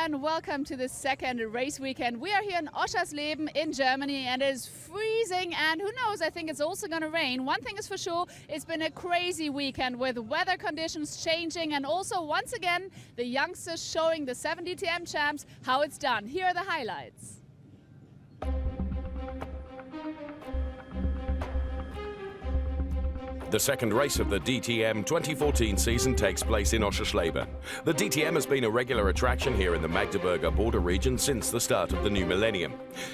and welcome to the second race weekend. We are here in Oschersleben in Germany and it is freezing, and who knows, I think it's also going to rain. One thing is for sure, it's been a crazy weekend with weather conditions changing, and also once again the youngsters showing the 7 DTM champs how it's done. Here are the highlights. The second race of the DTM 2014 season takes place in Oschersleben. The DTM has been a regular attraction here in the Magdeburger border region since the start of the new millennium.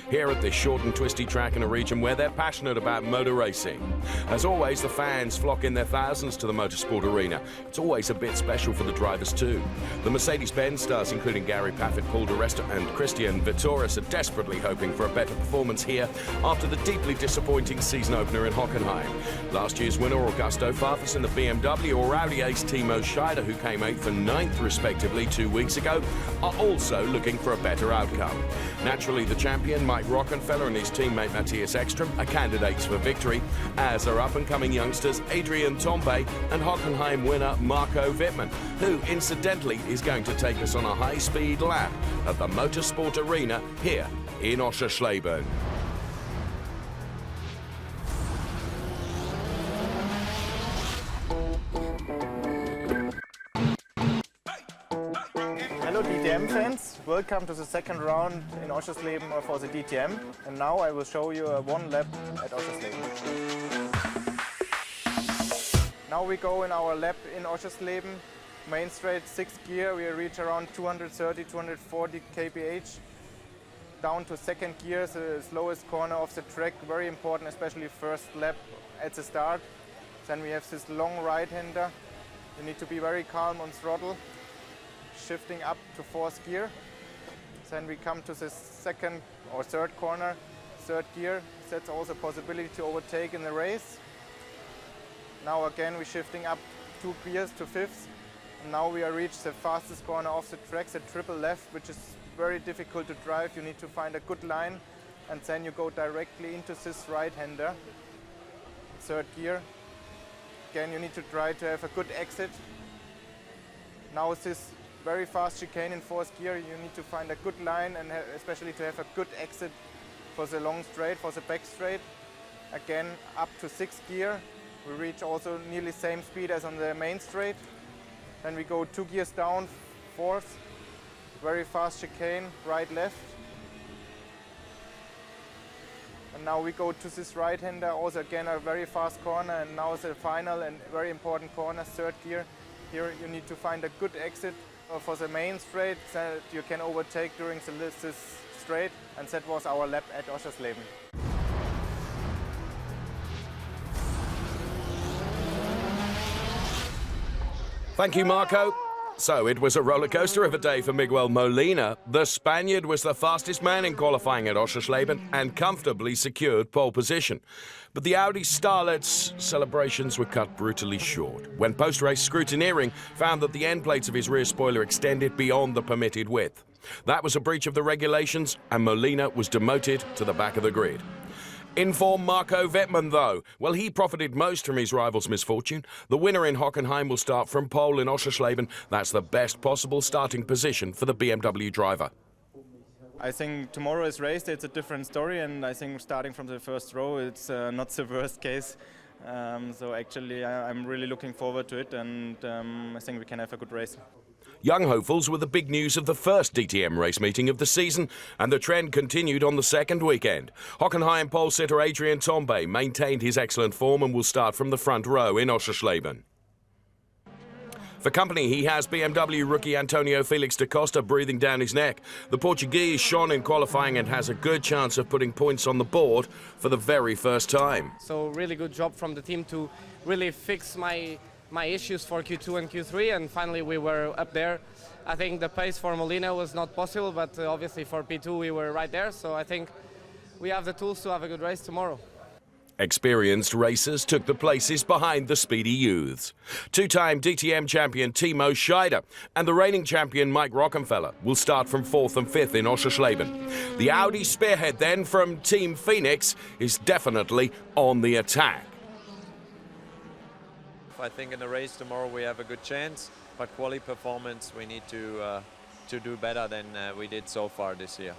Here at this short and twisty track in a region where they're passionate about motor racing. As always, the fans flock in their thousands to the motorsport arena. It's always a bit special for the drivers too. The Mercedes-Benz stars, including Gary Paffett, Paul di Resta and Christian Vittoris, are desperately hoping for a better performance here after the deeply disappointing season opener in Hockenheim. Last year's winner, Augusto Farfus in the BMW, or Audi ace Teemo Scheider, who came 8th and 9th respectively 2 weeks ago, are also looking for a better outcome. Naturally, the champion Mike Rockefeller and his teammate Matthias Ekstrom are candidates for victory, as are up-and-coming youngsters Adrian Tombe and Hockenheim winner Marco Wittmann, who incidentally is going to take us on a high-speed lap at the Motorsport Arena here in Oschersleben. Hello DTM fans, welcome to the second round in Oschersleben for the DTM, and now I will show you one lap at Oschersleben. Now we go in our lap in Oschersleben, main straight 6th gear, we reach around 230-240 kph, down to 2nd gear, the slowest corner of the track, very important, especially first lap at the start. Then we have this long right-hander, you need to be very calm on throttle. Shifting up to 4th gear. Then we come to the 2nd or 3rd corner, 3rd gear. That's also a possibility to overtake in the race. Now again we're shifting up 2 gears to 5th. And now we are reached the fastest corner of the track, the triple left, which is very difficult to drive. You need to find a good line, and then you go directly into this right-hander, 3rd gear. Again, you need to try to have a good exit. Now this very fast chicane in 4th gear, you need to find a good line and especially to have a good exit for the long straight, for the back straight. Again, up to 6th gear, we reach also nearly same speed as on the main straight. Then we go 2 gears down, 4th, very fast chicane, right left. And now we go to this right-hander, also again a very fast corner, and now the final and very important corner, 3rd gear. Here you need to find a good exit for the main straight that you can overtake during this straight, and that was our lap at Oschersleben. Thank you, Marco. So it was a roller coaster of a day for Miguel Molina. The Spaniard was the fastest man in qualifying at Oschersleben and comfortably secured pole position. But the Audi starlet's celebrations were cut brutally short when post-race scrutineering found that the end plates of his rear spoiler extended beyond the permitted width. That was a breach of the regulations, and Molina was demoted to the back of the grid. In form Marco Wittmann, though, well, he profited most from his rival's misfortune. The winner in Hockenheim will start from pole in Oschersleben. That's the best possible starting position for the BMW driver. I think tomorrow is race day, it's a different story, and I think starting from the first row, it's not the worst case. So actually, I'm really looking forward to it, and I think we can have a good race. Young hopefuls were the big news of the first DTM race meeting of the season, and the trend continued on the second weekend. Hockenheim pole sitter Adrian Tombe maintained his excellent form and will start from the front row in Oschersleben. For company, he has BMW rookie Antonio Felix da Costa breathing down his neck. The Portuguese shone in qualifying and has a good chance of putting points on the board for the very first time. So really good job from the team to really fix my issues for Q2 and Q3, and finally we were up there. I think the pace for Molina was not possible, but obviously for P2 we were right there, so I think we have the tools to have a good race tomorrow. Experienced racers took the places behind the speedy youths. Two-time DTM champion Teemo Scheider and the reigning champion Mike Rockefeller will start from 4th and 5th in Oschersleben. The Audi spearhead then from Team Phoenix is definitely on the attack. I think in the race tomorrow we have a good chance, but quali performance we need to to do better than we did so far this year.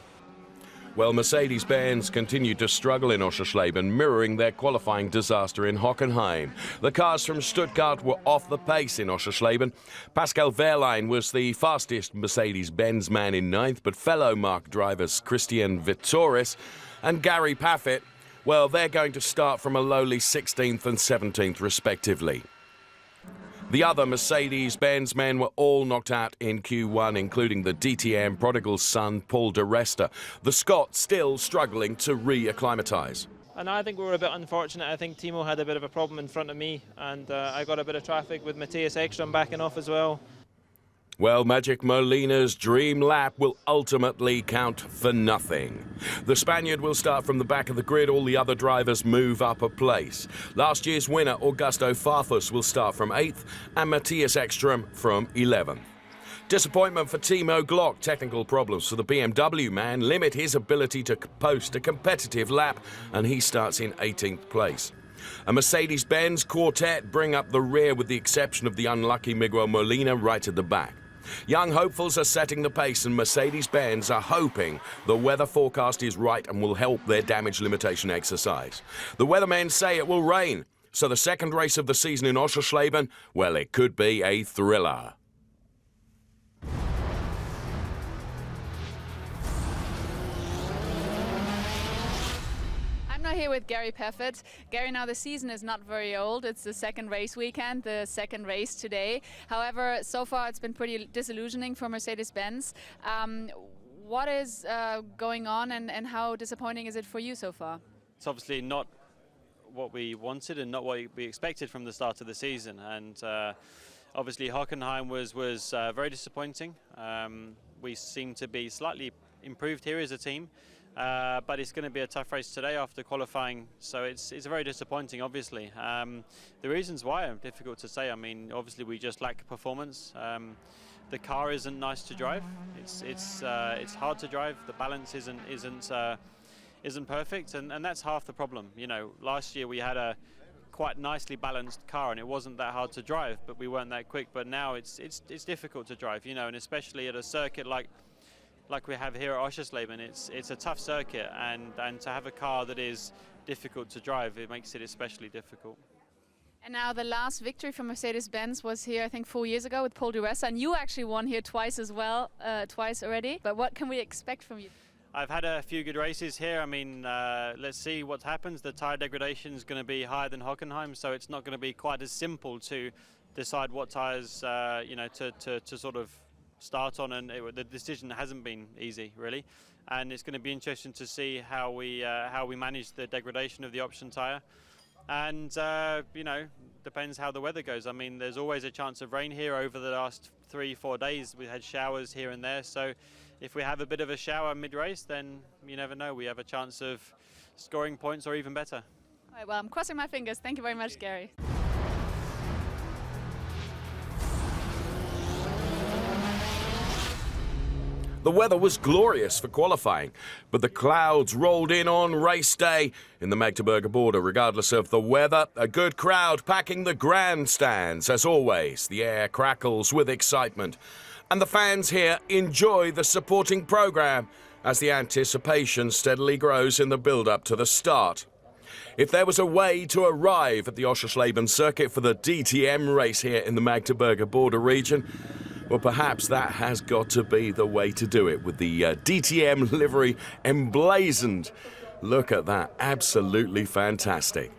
Well, Mercedes-Benz continued to struggle in Oschersleben, mirroring their qualifying disaster in Hockenheim. The cars from Stuttgart were off the pace in Oschersleben. Pascal Wehrlein was the fastest Mercedes-Benz man in ninth, but fellow Mark drivers Christian Vittoris and Gary Paffett, well, they're going to start from a lowly 16th and 17th respectively. The other Mercedes-Benz men were all knocked out in Q1, including the DTM prodigal son, Paul de Resta. The Scot still struggling to re-acclimatise. And I think we were a bit unfortunate. I think Teemo had a bit of a problem in front of me, and I got a bit of traffic with Matthias Ekström backing off as well. Well, Magic Molina's dream lap will ultimately count for nothing. The Spaniard will start from the back of the grid. All the other drivers move up a place. Last year's winner, Augusto Farfus, will start from 8th and Matthias Ekström from 11th. Disappointment for Timo Glock. Technical problems for the BMW man limit his ability to post a competitive lap, and he starts in 18th place. A Mercedes-Benz quartet bring up the rear with the exception of the unlucky Miguel Molina right at the back. Young hopefuls are setting the pace, and Mercedes-Benz are hoping the weather forecast is right and will help their damage limitation exercise. The weathermen say it will rain, so the second race of the season in Oschersleben, well, it could be a thriller. I'm here with Gary Paffett. Gary, now the season is not very old. It's the second race weekend, the second race today. However, so far it's been pretty disillusioning for Mercedes-Benz. What is going on, and how disappointing is it for you so far? It's obviously not what we wanted and not what we expected from the start of the season. And obviously Hockenheim was very disappointing. We seem to be slightly improved here as a team. But it's going to be a tough race today after qualifying, so it's very disappointing, obviously. The reasons why are difficult to say. I mean, obviously we just lack performance. The car isn't nice to drive. It's hard to drive. The balance isn't perfect, and that's half the problem. You know, last year we had a quite nicely balanced car, and it wasn't that hard to drive, but we weren't that quick. But now it's difficult to drive, you know, and especially at a circuit like we have here at Oschersleben. It's a tough circuit, and to have a car that is difficult to drive, it makes it especially difficult. And now the last victory for Mercedes-Benz was here, I think 4 years ago with Paul de Resta, and you actually won here twice as well, twice already. But what can we expect from you? I've had a few good races here. I mean, let's see what happens. The tyre degradation is going to be higher than Hockenheim, so it's not going to be quite as simple to decide what tyres, you know, to sort of start on, and the decision hasn't been easy, really. And it's going to be interesting to see how we manage the degradation of the option tyre. And you know, depends how the weather goes. I mean, there's always a chance of rain here. Over the last 3-4 days, we had showers here and there. So if we have a bit of a shower mid-race, then you never know. We have a chance of scoring points or even better. All right, well, I'm crossing my fingers. Thank you very much, Gary. The weather was glorious for qualifying, but the clouds rolled in on race day in the Magdeburger border. Regardless of the weather, a good crowd packing the grandstands. As always, the air crackles with excitement, and the fans here enjoy the supporting program as the anticipation steadily grows in the build-up to the start. If there was a way to arrive at the Oschersleben circuit for the DTM race here in the Magdeburger border region, well, perhaps that has got to be the way to do it, with the DTM livery emblazoned. Look at that, absolutely fantastic.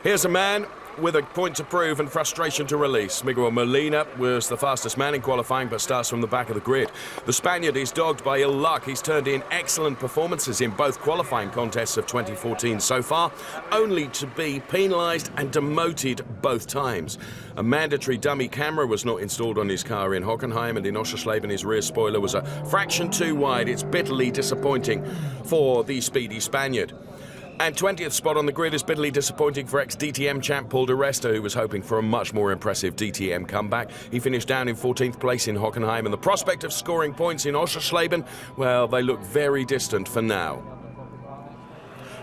Here's a man with a point to prove and frustration to release. Miguel Molina was the fastest man in qualifying, but starts from the back of the grid. The Spaniard is dogged by ill luck. He's turned in excellent performances in both qualifying contests of 2014 so far, only to be penalised and demoted both times. A mandatory dummy camera was not installed on his car in Hockenheim, and in Oschersleben his rear spoiler was a fraction too wide. It's bitterly disappointing for the speedy Spaniard. And 20th spot on the grid is bitterly disappointing for ex-DTM champ Paul de Resta, who was hoping for a much more impressive DTM comeback. He finished down in 14th place in Hockenheim, and the prospect of scoring points in Oschersleben, well, they look very distant for now.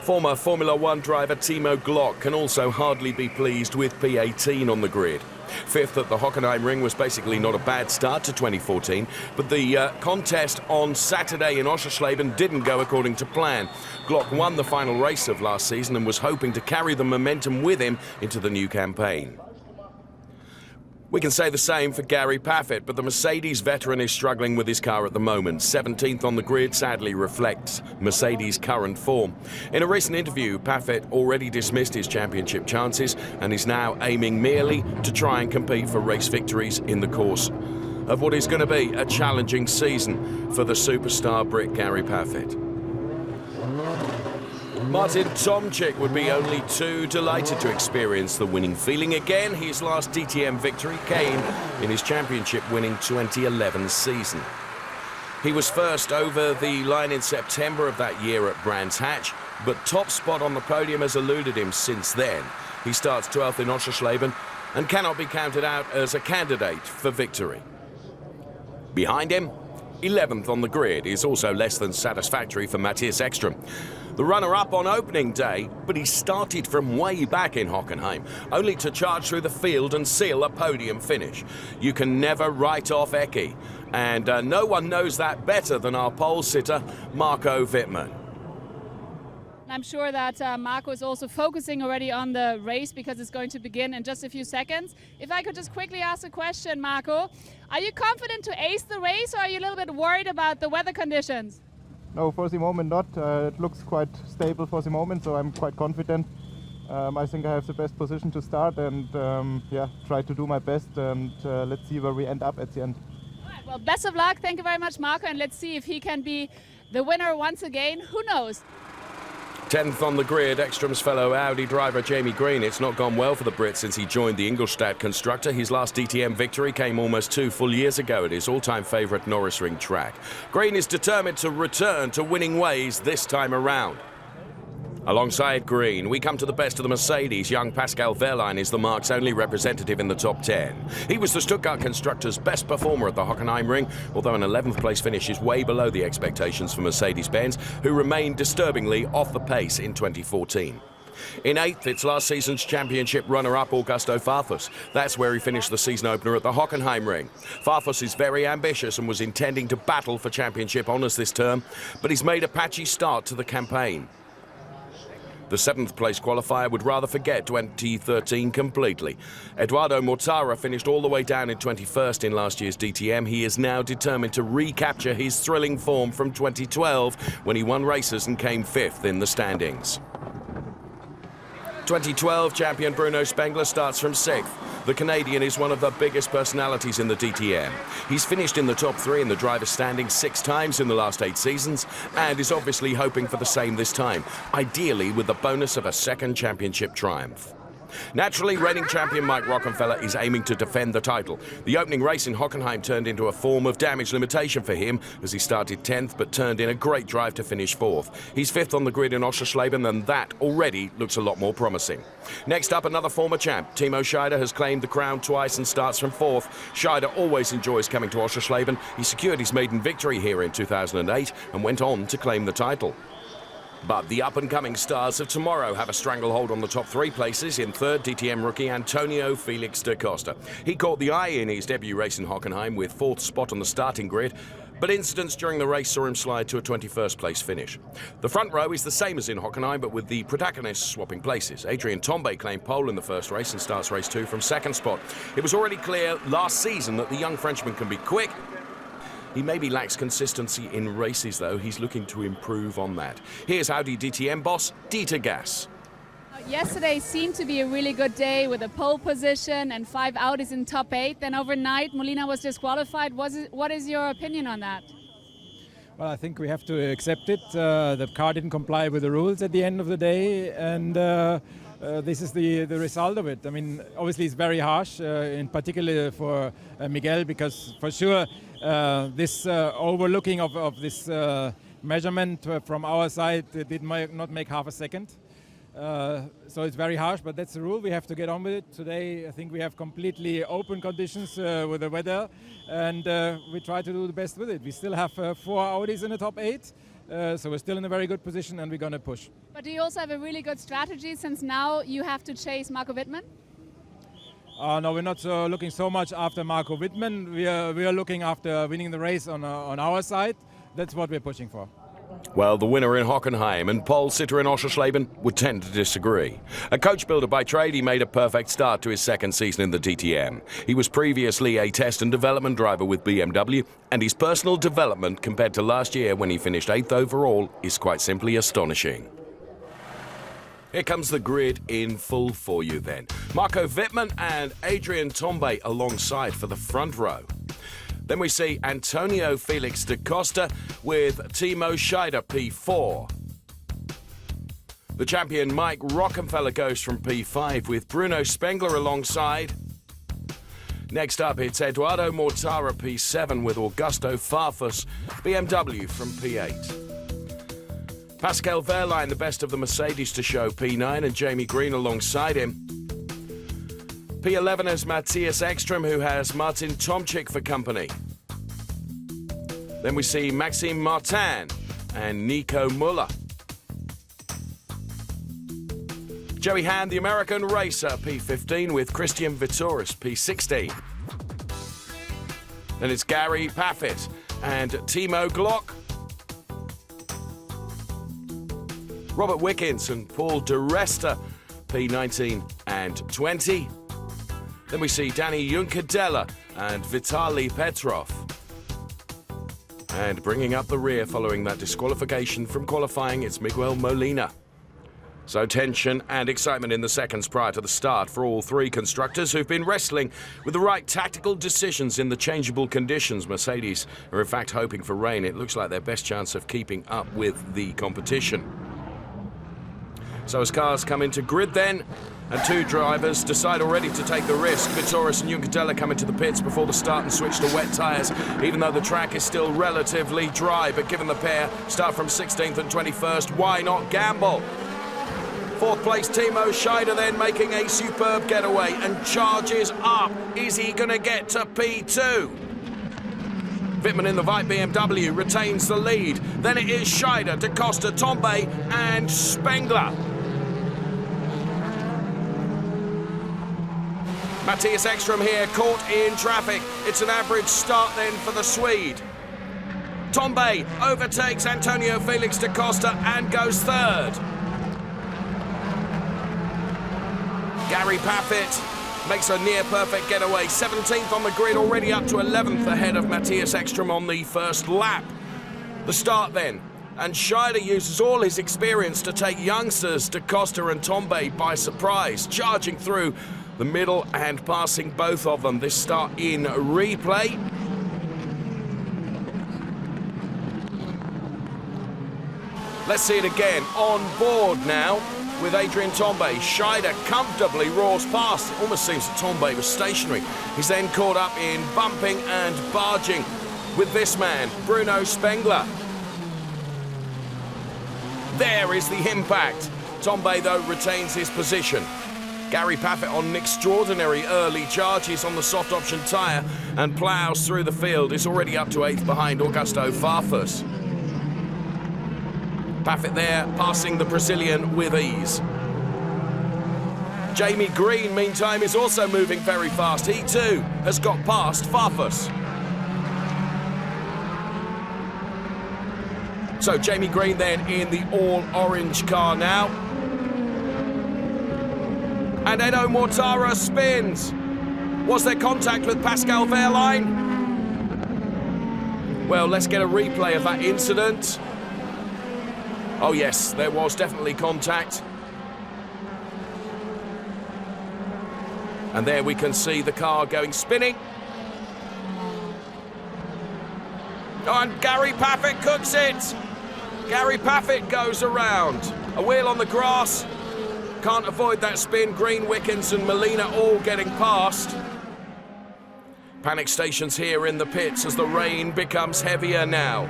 Former Formula One driver Timo Glock can also hardly be pleased with P18 on the grid. Fifth at the Hockenheim Ring was basically not a bad start to 2014, but the contest on Saturday in Oschersleben didn't go according to plan. Glock won the final race of last season and was hoping to carry the momentum with him into the new campaign. We can say the same for Gary Paffett, but the Mercedes veteran is struggling with his car at the moment. 17th on the grid sadly reflects Mercedes' current form. In a recent interview, Paffett already dismissed his championship chances and is now aiming merely to try and compete for race victories in the course of what is going to be a challenging season for the superstar Brit Gary Paffett. Martin Tomczyk would be only too delighted to experience the winning feeling again. His last DTM victory came in his championship-winning 2011 season. He was first over the line in September of that year at Brands Hatch, but top spot on the podium has eluded him since then. He starts 12th in Oschersleben and cannot be counted out as a candidate for victory. Behind him, 11th on the grid, is also less than satisfactory for Matthias Ekström. The runner-up on opening day, but he started from way back in Hockenheim, only to charge through the field and seal a podium finish. You can never write off Eki, and no one knows that better than our pole sitter, Marco Wittmann. I'm sure that Marco is also focusing already on the race because it's going to begin in just a few seconds. If I could just quickly ask a question, Marco, are you confident to ace the race, or are you a little bit worried about the weather conditions? No, for the moment not. It looks quite stable for the moment, so I'm quite confident. I think I have the best position to start and try to do my best, and let's see where we end up at the end. All right, well, best of luck. Thank you very much, Marco, and let's see if he can be the winner once again. Who knows? 10th on the grid, Ekström's fellow Audi driver Jamie Green. It's not gone well for the Brit since he joined the Ingolstadt constructor. His last DTM victory came almost 2 full years ago at his all-time favourite Norris Ring track. Green is determined to return to winning ways this time around. Alongside Green, we come to the best of the Mercedes. Young Pascal Wehrlein is the marque's only representative in the top 10. He was the Stuttgart constructor's best performer at the Hockenheim Ring, although an 11th place finish is way below the expectations for Mercedes-Benz, who remained disturbingly off the pace in 2014. In 8th, it's last season's championship runner-up Augusto Farfus. That's where he finished the season opener at the Hockenheim Ring. Farfus is very ambitious and was intending to battle for championship honours this term, but he's made a patchy start to the campaign. The 7th place qualifier would rather forget 2013 completely. Eduardo Mortara finished all the way down in 21st in last year's DTM. He is now determined to recapture his thrilling form from 2012 when he won races and came 5th in the standings. 2012 champion Bruno Spengler starts from 6th. The Canadian is one of the biggest personalities in the DTM. He's finished in the top 3 in the driver's standings 6 times in the last 8 seasons and is obviously hoping for the same this time, ideally with the bonus of a second championship triumph. Naturally, reigning champion Mike Rockefeller is aiming to defend the title. The opening race in Hockenheim turned into a form of damage limitation for him as he started 10th but turned in a great drive to finish 4th. He's 5th on the grid in Oschersleben and that already looks a lot more promising. Next up, another former champ. Teemo Scheider has claimed the crown twice and starts from 4th. Scheider always enjoys coming to Oschersleben. He secured his maiden victory here in 2008 and went on to claim the title. But the up-and-coming stars of tomorrow have a stranglehold on the top 3 places. In 3rd, DTM rookie Antonio Felix da Costa. He caught the eye in his debut race in Hockenheim with 4th spot on the starting grid, but incidents during the race saw him slide to a 21st place finish. The front row is the same as in Hockenheim, but with the protagonists swapping places. Adrian Tombe claimed pole in the first race and starts race 2 from 2nd spot. It was already clear last season that the young Frenchman can be quick. He maybe lacks consistency in races, though. He's looking to improve on that. Here's Audi DTM boss, Dieter Gass. Yesterday seemed to be a really good day with a pole position and 5 Audis in top 8. Then overnight, Molina was disqualified. What is your opinion on that? Well, I think we have to accept it. The car didn't comply with the rules at the end of the day, and this is the result of it. I mean, obviously it's very harsh, in particular for Miguel, because for sure this overlooking of this measurement from our side did not make half a second. So it's very harsh, but that's the rule. We have to get on with it. Today, I think we have completely open conditions with the weather, and we try to do the best with it. We still have 4 Audis in the top 8, So we're still in a very good position and we're going to push. But do you also have a really good strategy since now you have to chase Marco Wittmann? No, we're not looking so much after Marco Wittmann. We are looking after winning the race on our side. That's what we're pushing for. Well, the winner in Hockenheim and pole sitter in Oschersleben would tend to disagree. A coach builder by trade, he made a perfect start to his second season in the DTM. He was previously a test and development driver with BMW, and his personal development compared to last year when he finished 8th overall is quite simply astonishing. Here comes the grid in full for you then. Marco Wittmann and Adrian Tombe alongside for the front row. Then we see Antonio Felix da Costa with Teemo Scheider P4. The champion Mike Rockefeller goes from P5 with Bruno Spengler alongside. Next up it's Eduardo Mortara P7 with Augusto Farfus, BMW from P8. Pascal Wehrlein, the best of the Mercedes to show, P9, and Jamie Green alongside him. P11 is Matthias Ekström, who has Martin Tomczyk for company. Then we see Maxime Martin and Nico Muller. Joey Hand, the American racer, P15 with Christian Vitoris, P16. Then it's Gary Paffett and Timo Glock. Robert Wickens and Paul de Resta, P19 and 20. Then we see Danny Juncadella and Vitaly Petrov. And bringing up the rear following that disqualification from qualifying, it's Miguel Molina. So tension and excitement in the seconds prior to the start for all three constructors who've been wrestling with the right tactical decisions in the changeable conditions. Mercedes are in fact hoping for rain. It looks like their best chance of keeping up with the competition. So as cars come into grid then, and two drivers decide already to take the risk. Vitoris and Juncadella come into the pits before the start and switch to wet tyres, even though the track is still relatively dry. But given the pair start from 16th and 21st, why not gamble? Fourth place Teemo Scheider then making a superb getaway and charges up. Is he going to get to P2? Wittmann in the white BMW retains the lead. Then it is Scheider, da Costa, Tombe and Spengler. Matthias Ekström here caught in traffic. It's an average start then for the Swede. Tombe overtakes Antonio Felix da Costa and goes third. Gary Paffett makes a near-perfect getaway. 17th on the grid, already up to 11th ahead of Matthias Ekström on the first lap. The start then, and Scheider uses all his experience to take youngsters da Costa and Tombe by surprise, charging through the middle and passing both of them. This start in replay. Let's see it again. On board now with Adrian Tombe. Scheider comfortably roars past. It almost seems that Tombe was stationary. He's then caught up in bumping and barging with this man, Bruno Spengler. There is the impact. Tombe, though, retains his position. Gary Paffett on extraordinary early charges on the soft option tyre and ploughs through the field. Is already up to 8th behind Augusto Farfus. Paffett there, passing the Brazilian with ease. Jamie Green, meantime, is also moving very fast. He too has got past Farfus. So Jamie Green then in the all-orange car now. And Edo Mortara spins. Was there contact with Pascal Wehrlein? Well, let's get a replay of that incident. Oh yes, there was definitely contact. And there we can see the car going spinning. Oh, and Gary Paffett cooks it. Gary Paffett goes around. A wheel on the grass. Can't avoid that spin. Green, Wickens and Molina all getting past. Panic stations here in the pits as the rain becomes heavier now.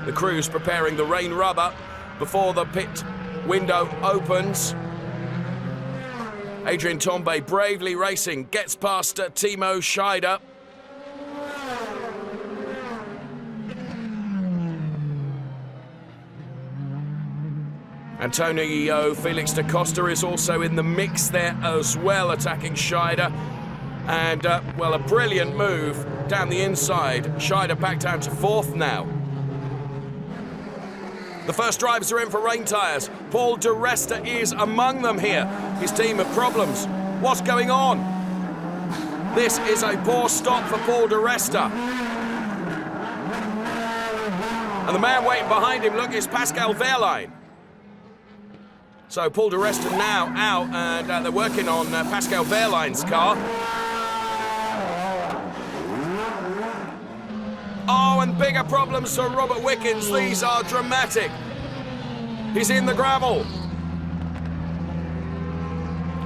The crew's preparing the rain rubber before the pit window opens. Adrian Tombe bravely racing, gets past Teemo Scheider. Antonio Felix da Costa is also in the mix there as well, attacking Scheider. And, well, a brilliant move down the inside. Scheider back down to 4th now. The first drivers are in for rain tyres. Paul di Resta is among them here. His team have problems. What's going on? This is a poor stop for Paul di Resta. And the man waiting behind him, look, is Pascal Wehrlein. So Paul di Resta now out, and they're working on Pascal Wehrlein's car. Oh, and bigger problems for Robert Wickens. These are dramatic. He's in the gravel.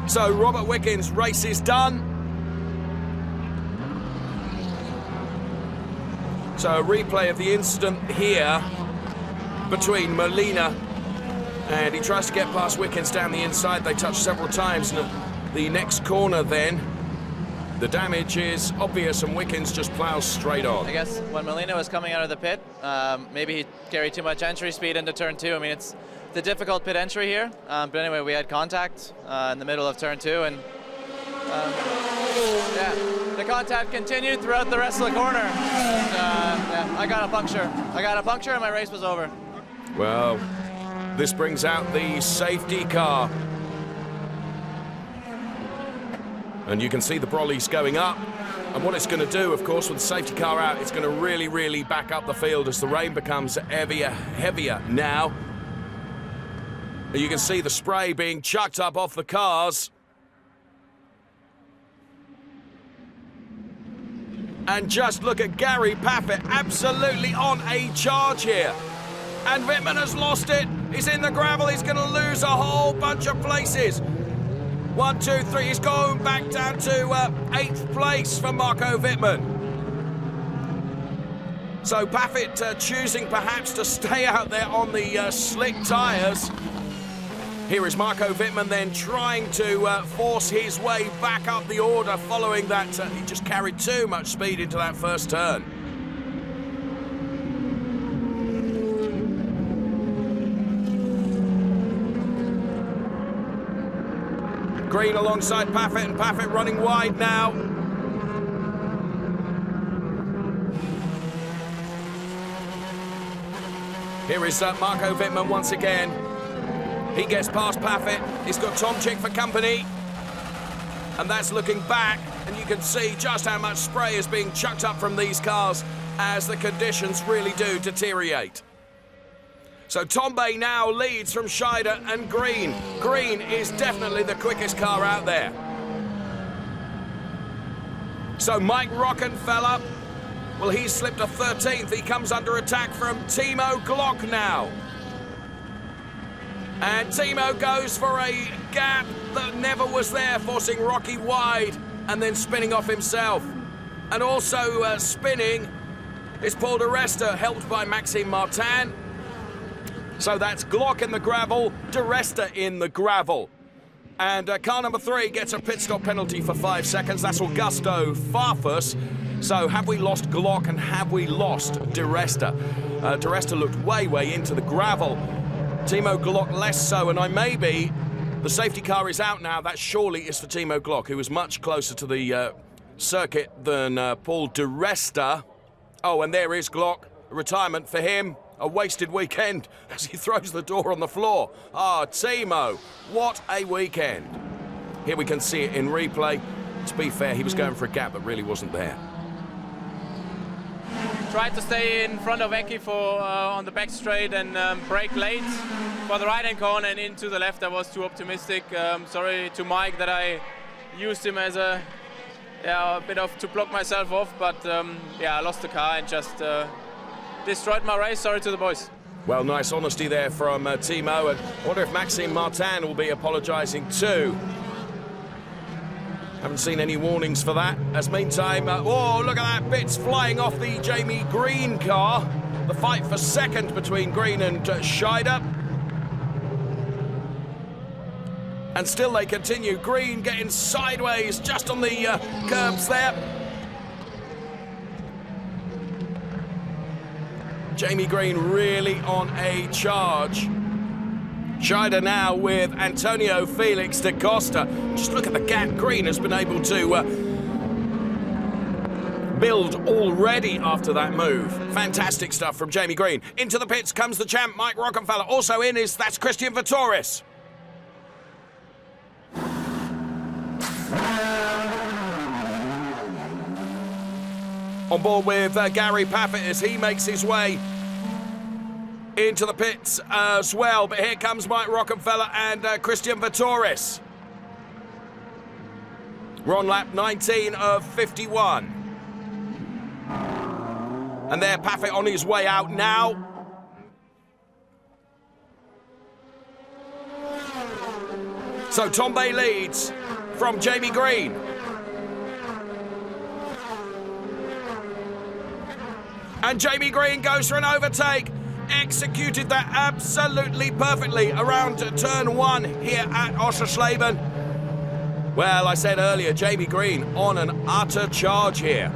So Robert Wickens' race is done. So a replay of the incident here between Molina, and he tries to get past Wickens down the inside. They touch several times. And the next corner then, the damage is obvious, and Wickens just plows straight on. I guess when Molina was coming out of the pit, maybe he carried too much entry speed into turn 2. I mean, it's the difficult pit entry here. But anyway, we had contact in the middle of turn 2, and yeah, the contact continued throughout the rest of the corner. And, yeah, I got a puncture. And my race was over. Well, this brings out the safety car. And you can see the brollies going up. And what it's going to do, of course, with the safety car out, it's going to really, really back up the field as the rain becomes heavier now. You can see the spray being chucked up off the cars. And just look at Gary Paffett, absolutely on a charge here. And Wittmann has lost it. He's in the gravel. He's going to lose a whole bunch of places. 1, 2, 3. He's going back down to 8th place for Marco Wittmann. So Paffett choosing perhaps to stay out there on the slick tyres. Here is Marco Wittmann then trying to force his way back up the order following that. He just carried too much speed into that first turn. Green alongside Paffett, and Paffett running wide now. Here is Marco Wittmann once again. He gets past Paffett. He's got Tomczyk for company. And that's looking back, and you can see just how much spray is being chucked up from these cars as the conditions really do deteriorate. So Tombe now leads from Scheider and Green. Green is definitely the quickest car out there. So Mike Rockefeller, well, he's slipped a 13th. He comes under attack from Teemo Glock now. And Teemo goes for a gap that never was there, forcing Rocky wide and then spinning off himself. And also spinning is Paul di Resta, helped by Maxime Martin. So that's Glock in the gravel, di Resta in the gravel. And car number 3 gets a pit stop penalty for 5 seconds. That's Augusto Farfus. So have we lost Glock and have we lost di Resta? Di Resta looked way into the gravel. Teemo Glock less so, and the safety car is out now. That surely is for Teemo Glock, who was much closer to the circuit than Paul di Resta. Oh, and there is Glock. Retirement for him. A wasted weekend as he throws the door on the floor. Teemo, what a weekend. Here we can see it in replay. To be fair, he was going for a gap that really wasn't there. Tried to stay in front of Eki for on the back straight and brake late for the right-hand corner and into the left. I was too optimistic. Sorry to Mike that I used him as a bit of to block myself off, but I lost the car and just destroyed my race. Sorry to the boys. Well, nice honesty there from Teemo, and I wonder if Maxime Martin will be apologising too. Haven't seen any warnings for that. As meantime, look at that, bits flying off the Jamie Green car. The fight for second between Green and Scheider. And still they continue. Green getting sideways just on the curbs there. Jamie Green really on a charge. Scheider now with Antonio Felix da Costa. Just look at the gap Green has been able to build already after that move. Fantastic stuff from Jamie Green. Into the pits comes the champ, Mike Rockefeller. Also in that's Christian Vittoris. On board with Gary Paffett as he makes his way into the pits as well. But here comes Mike Rockefeller and Christian Vittoris. We're on lap 19 of 51. And there Paffett on his way out now. So Tombe leads from Jamie Green. And Jamie Green goes for an overtake. Executed that absolutely perfectly around turn 1 here at Oschersleben. Well, I said earlier, Jamie Green on an utter charge here.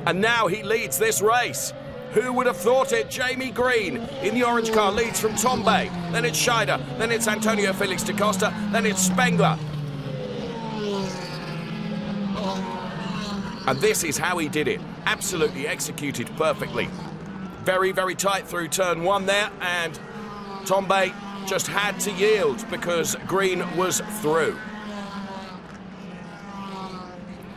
And now he leads this race. Who would have thought it? Jamie Green in the orange car leads from Tombe. Then it's Scheider. Then it's Antonio Felix da Costa. Then it's Spengler. And this is how he did it. Absolutely executed perfectly. Very, very tight through turn 1 there. And Tombe just had to yield because Green was through.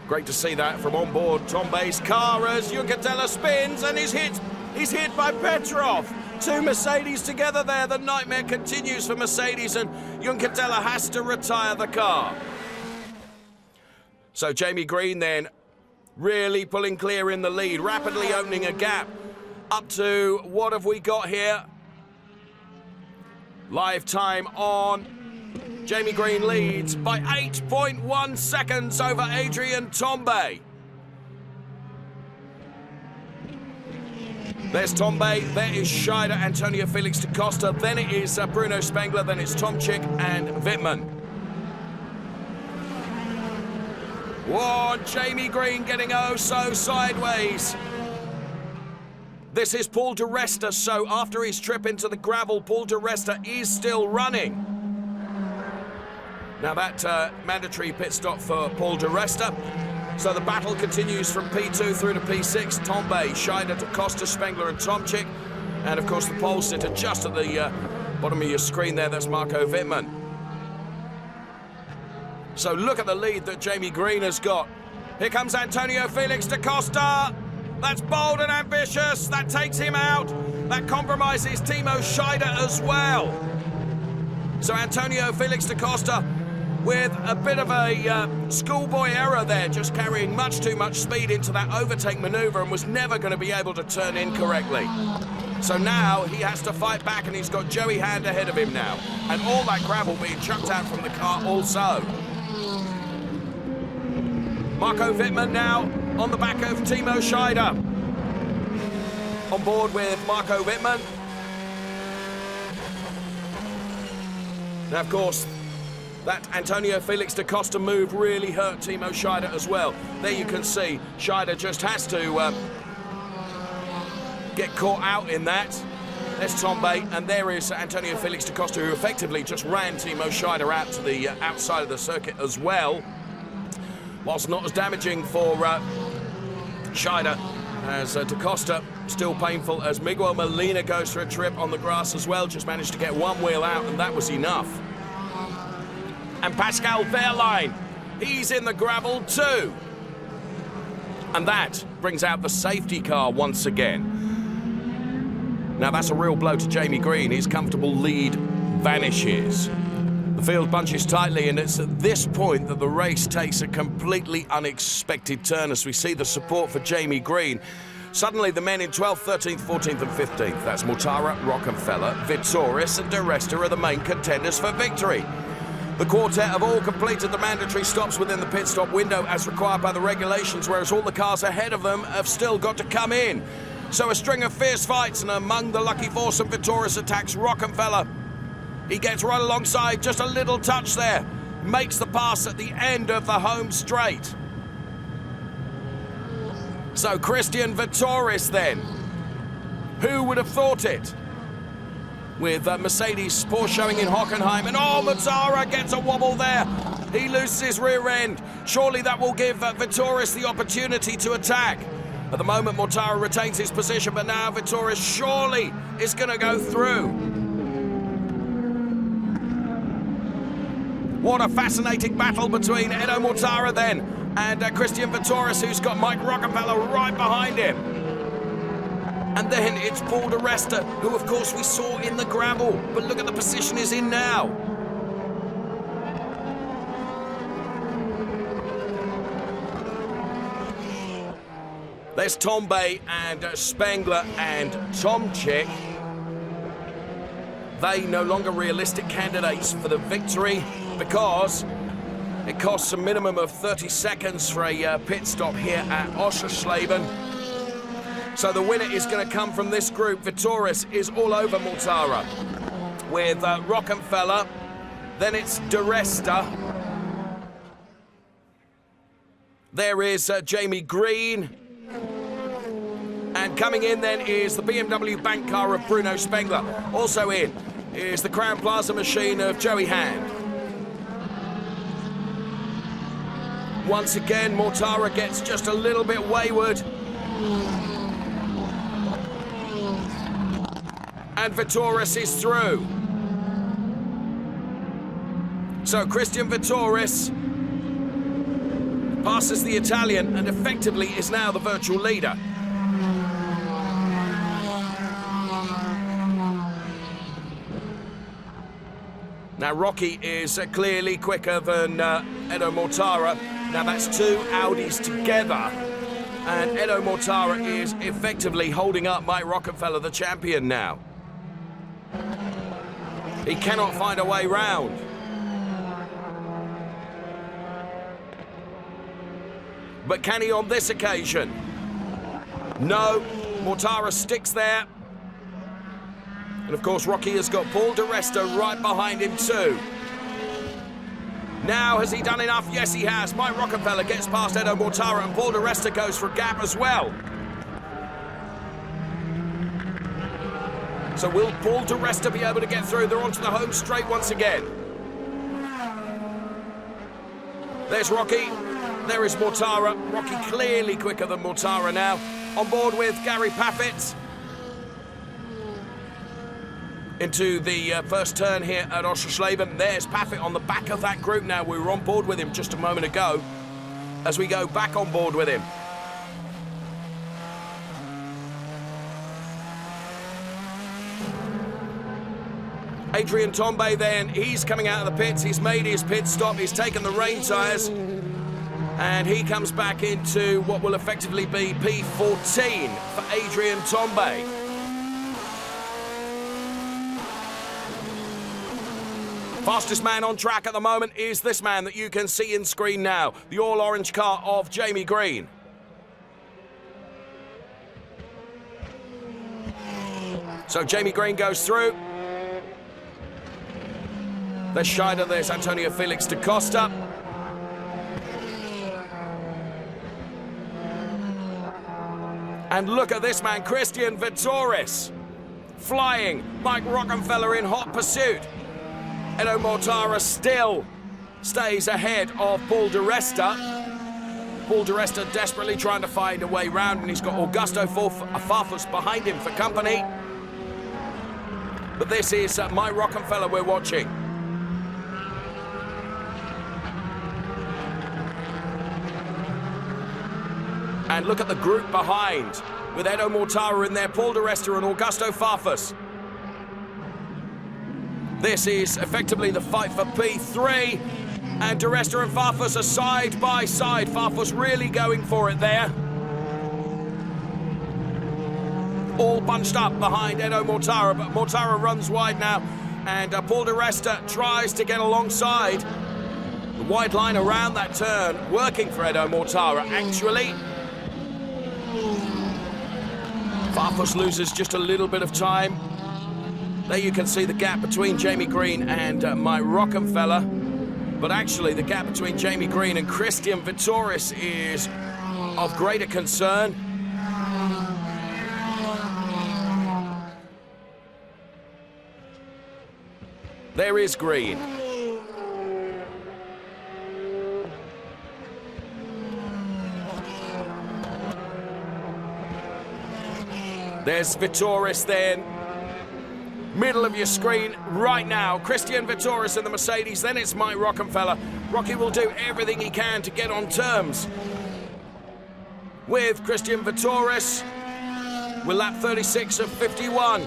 Great to see that from on board Tombe's car as Untitled spins and he's hit by Petrov. Two Mercedes together there. The nightmare continues for Mercedes and Untitled has to retire the car. So Jamie Green then really pulling clear in the lead, rapidly opening a gap up to, what have we got here? Live time on. Jamie Green leads by 8.1 seconds over Adrian Tombe. There's Tombe, there is Scheider, Antonio Felix da Costa, then it is Bruno Spengler, then it's Tomczyk and Wittmann. Whoa, Jamie Green getting oh so sideways. This is Paul di Resta, so after his trip into the gravel, Paul di Resta is still running. Now that mandatory pit stop for Paul di Resta. So the battle continues from P2 through to P6. Tombe, Scheider, da Costa, Spengler and Tomczyk. And of course the pole sitter just at the bottom of your screen there, that's Marco Wittmann. So look at the lead that Jamie Green has got. Here comes Antonio Felix da Costa. That's bold and ambitious. That takes him out. That compromises Teemo Scheider as well. So Antonio Felix da Costa with a bit of a schoolboy error there, just carrying much too much speed into that overtake maneuver and was never going to be able to turn in correctly. So now he has to fight back and he's got Joey Hand ahead of him now. And all that gravel being chucked out from the car also. Marco Wittmann now on the back of Teemo Scheider. On board with Marco Wittmann. Now, of course, that Antonio Felix da Costa move really hurt Teemo Scheider as well. There you can see Scheider just has to get caught out in that. There's Tombe, and there is Antonio Felix da Costa, who effectively just ran Teemo Scheider out to the outside of the circuit as well. Whilst not as damaging for Scheider as da Costa, still painful as Miguel Molina goes for a trip on the grass as well, just managed to get one wheel out and that was enough. And Pascal Wehrlein, he's in the gravel too. And that brings out the safety car once again. Now that's a real blow to Jamie Green, his comfortable lead vanishes. The field bunches tightly, and it's at this point that the race takes a completely unexpected turn as we see the support for Jamie Green. Suddenly the men in 12th, 13th, 14th and 15th, that's Mortara, Rockefeller, Vittoris and di Resta are the main contenders for victory. The quartet have all completed the mandatory stops within the pit stop window as required by the regulations, whereas all the cars ahead of them have still got to come in. So a string of fierce fights, and among the lucky foursome, Vittoris attacks Rockefeller. He gets right alongside, just a little touch there. Makes the pass at the end of the home straight. So Christian Vittoris then. Who would have thought it? with Mercedes Porsche showing in Hockenheim. And oh, Mortara gets a wobble there. He loses his rear end. Surely that will give Vitoris the opportunity to attack. At the moment, Mortara retains his position, but now Vitoris surely is going to go through. What a fascinating battle between Edo Mortara then and Christian Vitoris, who's got Mike Rockefeller right behind him. And then it's Paul de Resta, who of course we saw in the gravel, but look at the position he's in now. There's Tombe and Spengler and Tomczyk. They no longer realistic candidates for the victory because it costs a minimum of 30 seconds for a pit stop here at Oschersleben. So the winner is going to come from this group. Vitoris is all over Mortara with Rockefeller. Then it's de Resta. There is Jamie Green. And coming in then is the BMW bank car of Bruno Spengler. Also in is the Crown Plaza machine of Joey Hand. Once again, Mortara gets just a little bit wayward. And Vitoris is through. So Christian Vitoris passes the Italian and effectively is now the virtual leader. Now Rocky is clearly quicker than Edo Mortara. Now that's two Audis together. And Edo Mortara is effectively holding up Mike Rockefeller, the champion now. He cannot find a way round. But can he on this occasion? No, Mortara sticks there. And of course, Rocky has got Paul de Resta right behind him too. Now, has he done enough? Yes, he has. Mike Rockefeller gets past Edo Mortara and Paul de Resta goes for a gap as well. So will Paul de Resta be able to get through? They're onto the home straight once again. There's Rocky. There is Mortara. Rocky clearly quicker than Mortara now. On board with Gary Paffett. Into the first turn here at Oschersleben. There's Paffett on the back of that group now. We were on board with him just a moment ago. As we go back on board with him. Adrian Tombe then, he's coming out of the pits. He's made his pit stop. He's taken the rain tyres. And he comes back into what will effectively be P14 for Adrian Tombe. Fastest man on track at the moment is this man that you can see in screen now, the all-orange car of Jamie Green. So Jamie Green goes through. There's Scheider, there's Antonio Felix da Costa. And look at this man, Christian Vitoris, flying. Mike Rockefeller in hot pursuit. Edo Mortara still stays ahead of Paul de Resta. Paul de Resta desperately trying to find a way round, and he's got Augusto Farfus behind him for company. But this is Mike Rockefeller we're watching. And look at the group behind, with Edo Mortara in there, Paul de Resta and Augusto Farfus. This is effectively the fight for P3, and de Resta and Farfus are side by side. Farfus really going for it there. All bunched up behind Edo Mortara, but Mortara runs wide now, and Paul de Resta tries to get alongside. The wide line around that turn, working for Edo Mortara, actually. Farfus loses just a little bit of time. There you can see the gap between Jamie Green and Mike Rockefeller. But actually, the gap between Jamie Green and Christian Vitoris is of greater concern. There is Green. There's Vitoris then. Middle of your screen right now. Christian Vitoris in the Mercedes, then it's Mike Rockefeller. Rocky will do everything he can to get on terms with Christian Vitoris. With lap 36 of 51.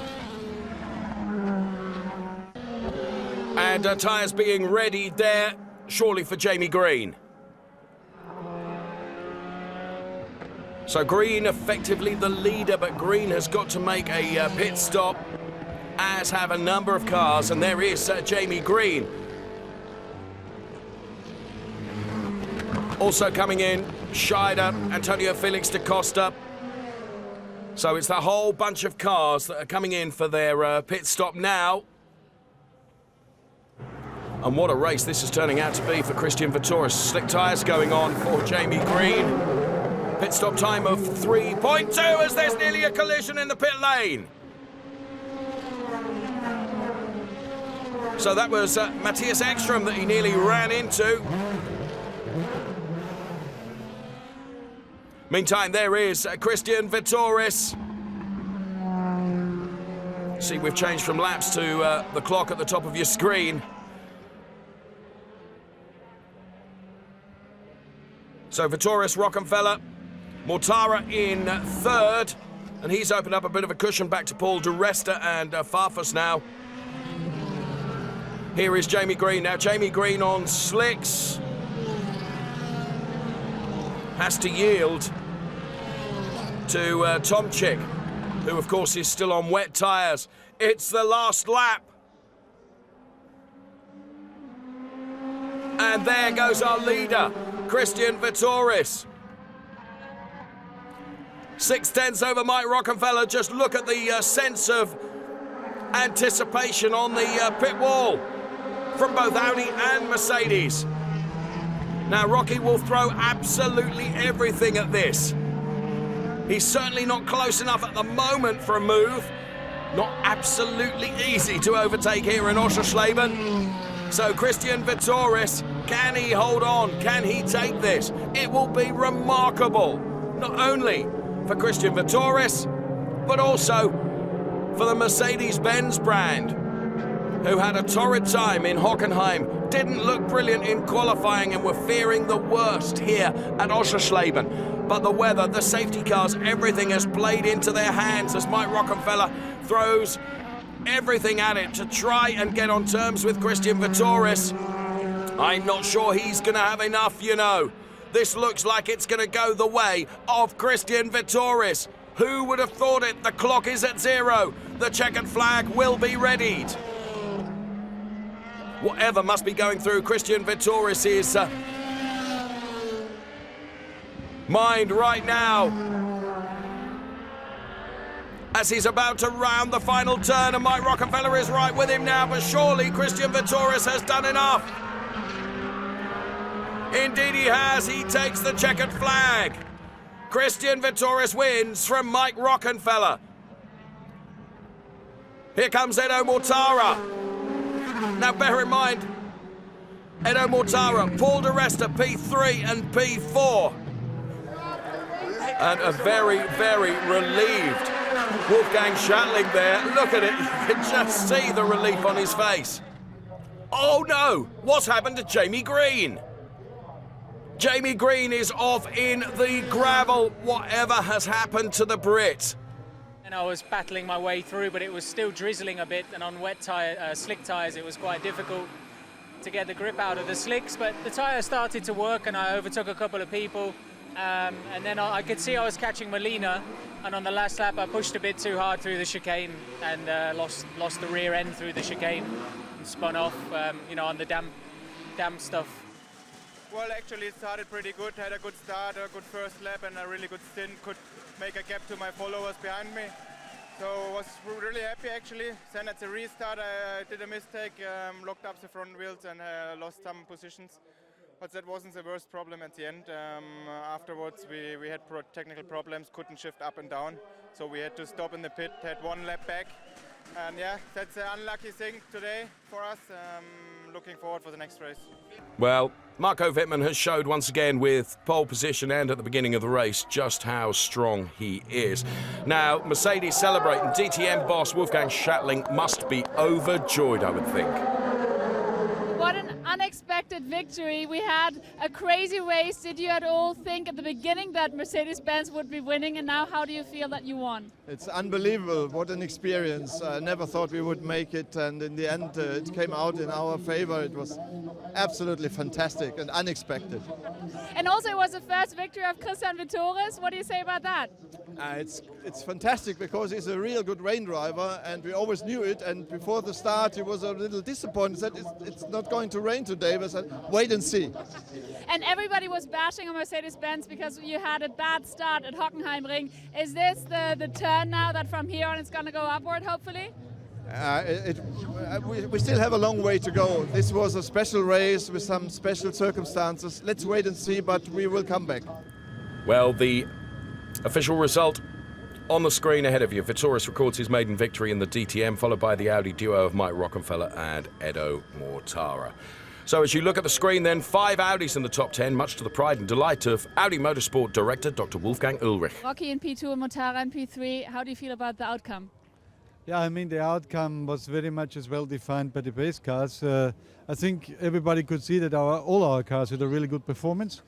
And tyres being readied there, surely for Jamie Green. So Green effectively the leader, but Green has got to make a pit stop, as have a number of cars, and there is Jamie Green. Also coming in, Scheider, Antonio Felix da Costa. So it's the whole bunch of cars that are coming in for their pit stop now. And what a race this is turning out to be for Christian Vitoris. Slick tyres going on for Jamie Green. Pit stop time of 3.2 as there's nearly a collision in the pit lane. So that was Matthias Ekstrom that he nearly ran into. Meantime, there is Christian Vitoris. See, we've changed from laps to the clock at the top of your screen. So Vitoris, Rockefeller, Mortara in third, and he's opened up a bit of a cushion back to Paul di Resta and Farfus now. Here is Jamie Green. Now Jamie Green on slicks. Has to yield to Tomczyk, who of course is still on wet tyres. It's the last lap. And there goes our leader, Christian Vitoris. 6/10 over Mike Rockefeller. Just look at the sense of anticipation on the pit wall from both Audi and Mercedes. Now Rocky will throw absolutely everything at this. He's certainly not close enough at the moment for a move. Not absolutely easy to overtake here in Oschersleben. So Christian Vitoris, can he hold on? Can he take this? It will be remarkable, not only for Christian Vitoris, but also for the Mercedes-Benz brand, who had a torrid time in Hockenheim, didn't look brilliant in qualifying, and were fearing the worst here at Oschersleben. But the weather, the safety cars, everything has played into their hands as Mike Rockefeller throws everything at it to try and get on terms with Christian Vitoris. I'm not sure he's going to have enough, you know. This looks like it's going to go the way of Christian Vitoris. Who would have thought it? The clock is at 0. The checkered flag will be readied. Whatever must be going through Christian Vitoris's mind right now, as he's about to round the final turn, and Mike Rockefeller is right with him now, but surely Christian Vitoris has done enough. Indeed he has. He takes the checkered flag. Christian Vitoris wins from Mike Rockefeller. Here comes Edo Mortara. Now bear in mind, Edo Mortara, Paul di Resta, P3 and P4. And a very, very relieved Wolfgang Schattling there. Look at it, you can just see the relief on his face. Oh no, what's happened to Jamie Green? Jamie Green is off in the gravel. Whatever has happened to the Brit? And I was battling my way through, but it was still drizzling a bit, and on wet slick tyres it was quite difficult to get the grip out of the slicks, but the tyre started to work and I overtook a couple of people, and then I could see I was catching Molina, and on the last lap I pushed a bit too hard through the chicane and lost the rear end through the chicane and spun off, you know, on the damp stuff. Well, actually it started pretty good, had a good start, a good first lap and a really good stint, could make a gap to my followers behind me. So I was really happy actually. Then at the restart I did a mistake, locked up the front wheels and lost some positions. But that wasn't the worst problem at the end. Afterwards we had technical problems, couldn't shift up and down. So we had to stop in the pit, had one lap back And yeah, that's an unlucky thing today for us. Looking forward for the next race. Well, Marco Wittmann has showed once again with pole position and at the beginning of the race just how strong he is. Now, Mercedes celebrating. DTM boss Wolfgang Schattling must be overjoyed, I would think. What an unexpected victory. We had a crazy race. Did you at all think at the beginning that Mercedes-Benz would be winning, and now how do you feel that you won? It's unbelievable. What an experience. I never thought we would make it, and in the end it came out in our favor. It was absolutely fantastic and unexpected. And also it was the first victory of Christian Vitores. What do you say about that? It's fantastic because he's a real good rain driver, and we always knew it, and before the start he was a little disappointed that it's not going to rain today. We said, wait and see. And everybody was bashing on Mercedes-Benz because you had a bad start at Hockenheimring. Is this the turn now that from here on it's going to go upward, hopefully? We still have a long way to go. This was a special race with some special circumstances. Let's wait and see, but we will come back. Well, the official result on the screen ahead of you. Vittoris records his maiden victory in the DTM, followed by the Audi duo of Mike Rockefeller and Edo Mortara. So as you look at the screen then, 5 Audis in the top 10, much to the pride and delight of Audi Motorsport Director Dr. Wolfgang Ulrich. Rocky in P2 and Mortara in P3. How do you feel about the outcome? Yeah, I mean, the outcome was very much as well defined by the base cars. I think everybody could see that all our cars had a really good performance.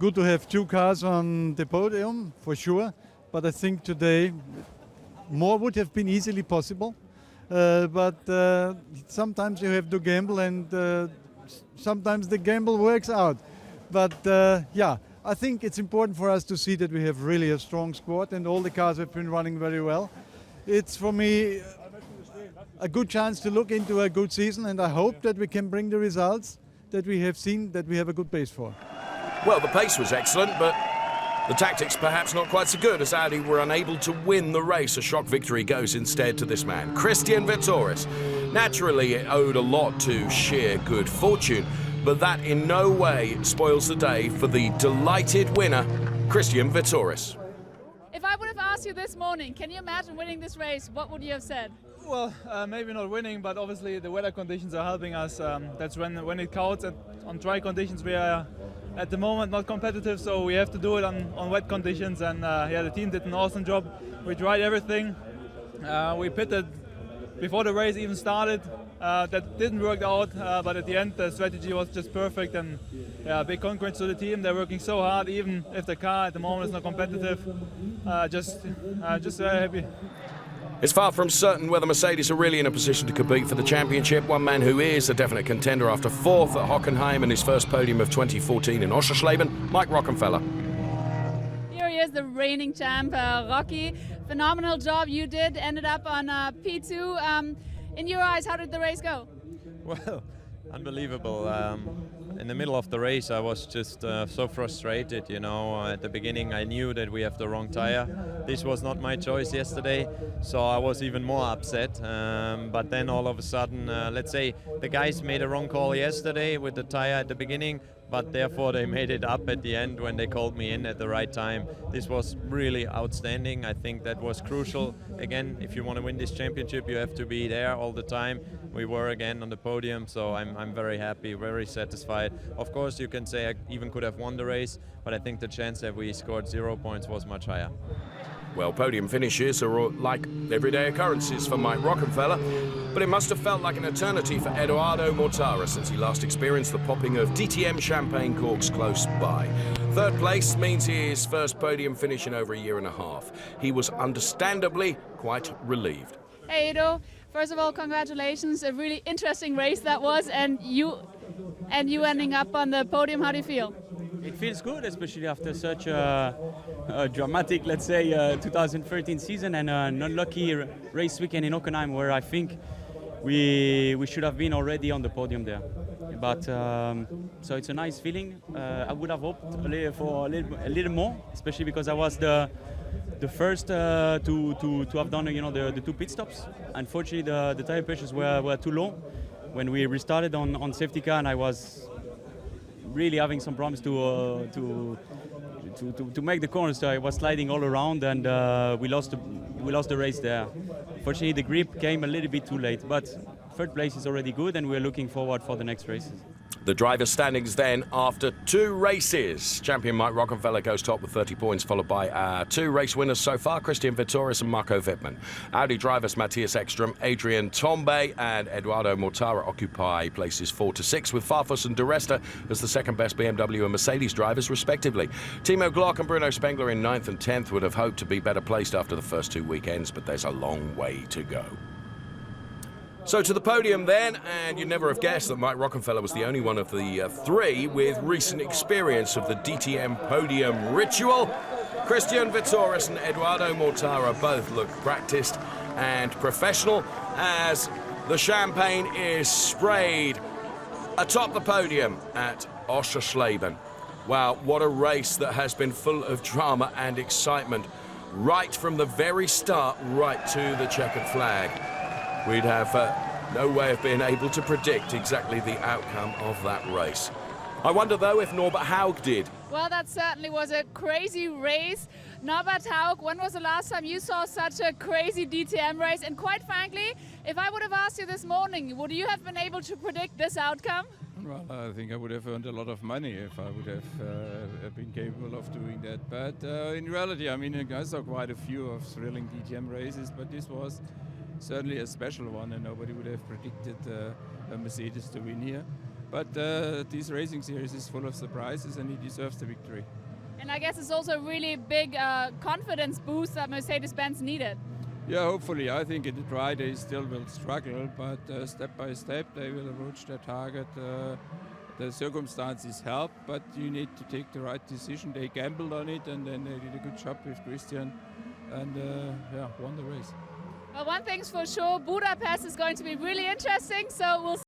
Good to have 2 cars on the podium, for sure. But I think today more would have been easily possible. But sometimes you have to gamble, and sometimes the gamble works out. But yeah, I think it's important for us to see that we have really a strong squad, and all the cars have been running very well. It's for me a good chance to look into a good season, and I hope that we can bring the results that we have seen that we have a good base for. Well, the pace was excellent, but the tactics perhaps not quite so good, as Audi were unable to win the race. A shock victory goes instead to this man, Christian Vittoris. Naturally, it owed a lot to sheer good fortune, but that in no way spoils the day for the delighted winner, Christian Vittoris. If I would have asked you this morning, can you imagine winning this race, what would you have said? Well, maybe not winning, but obviously the weather conditions are helping us. That's when it counts. On dry conditions we are at the moment not competitive, so we have to do it on wet conditions. And yeah, the team did an awesome job. We tried everything. We pitted before the race even started. That didn't work out, but at the end the strategy was just perfect. And yeah, big congrats to the team. They're working so hard, even if the car at the moment is not competitive. Just very happy. It's far from certain whether Mercedes are really in a position to compete for the championship. One man who is a definite contender after 4th at Hockenheim and his first podium of 2014 in Oschersleben, Mike Rockefeller. Here he is, the reigning champ, Rocky. Phenomenal job you did, ended up on P2. In your eyes, how did the race go? Well, unbelievable. In the middle of the race, I was just so frustrated, you know. At the beginning, I knew that we have the wrong tire. This was not my choice yesterday, so I was even more upset. But then all of a sudden, let's say the guys made a wrong call yesterday with the tire at the beginning, but therefore they made it up at the end when they called me in at the right time. This was really outstanding. I think that was crucial. Again, if you want to win this championship, you have to be there all the time. We were again on the podium, so I'm very happy, very satisfied. Of course, you can say I even could have won the race, but I think the chance that we scored 0 points was much higher. Well, podium finishes are like everyday occurrences for Mike Rockefeller, but it must have felt like an eternity for Edoardo Mortara since he last experienced the popping of DTM champagne corks close by. 3rd place means his first podium finish in over a year and a half. He was understandably quite relieved. Hey Edo, first of all, congratulations. A really interesting race that was, and you ending up on the podium. How do you feel? It feels good, especially after such a dramatic, let's say, 2013 season and an unlucky race weekend in Hockenheim, where I think we should have been already on the podium there. But so it's a nice feeling. I would have hoped for a little more, especially because I was the first to have done, you know, the 2 pit stops. Unfortunately, the tire pressures were too low when we restarted on safety car, and I was really having some problems to to make the corners. So I was sliding all around, and we lost the race there. Fortunately, the grip came a little bit too late, but third place is already good, and we're looking forward for the next races. The driver standings then after 2 races. Champion Mike Rockefeller goes top with 30 points, followed by our 2 race winners so far, Christian Vittoris and Marco Wittmann. Audi drivers Matthias Ekstrom, Adrian Tombe and Eduardo Mortara occupy places 4 to 6, with Farfus and De Resta as the second best BMW and Mercedes drivers respectively. Timo Glock and Bruno Spengler in 9th and 10th would have hoped to be better placed after the first 2 weekends, but there's a long way to go. So to the podium then, and you'd never have guessed that Mike Rockefeller was the only one of the 3 with recent experience of the DTM podium ritual. Christian Vittoris and Eduardo Mortara both look practiced and professional as the champagne is sprayed atop the podium at Oschersleben. Wow, what a race that has been full of drama and excitement right from the very start, right to the checkered flag. We'd have no way of being able to predict exactly the outcome of that race. I wonder, though, if Norbert Haug did. Well, that certainly was a crazy race. Norbert Haug, when was the last time you saw such a crazy DTM race? And quite frankly, if I would have asked you this morning, would you have been able to predict this outcome? Well, I think I would have earned a lot of money if I would have been capable of doing that. But in reality, I mean, I saw quite a few of thrilling DTM races, but this was certainly a special one, and nobody would have predicted a Mercedes to win here. But this racing series is full of surprises, and he deserves the victory. And I guess it's also a really big confidence boost that Mercedes-Benz needed. Yeah, hopefully. I think in the dry they still will struggle, but step by step they will approach their target. The circumstances help, but you need to take the right decision. They gambled on it, and then they did a good job with Christian, and won the race. Well, one thing's for sure, Budapest is going to be really interesting, so we'll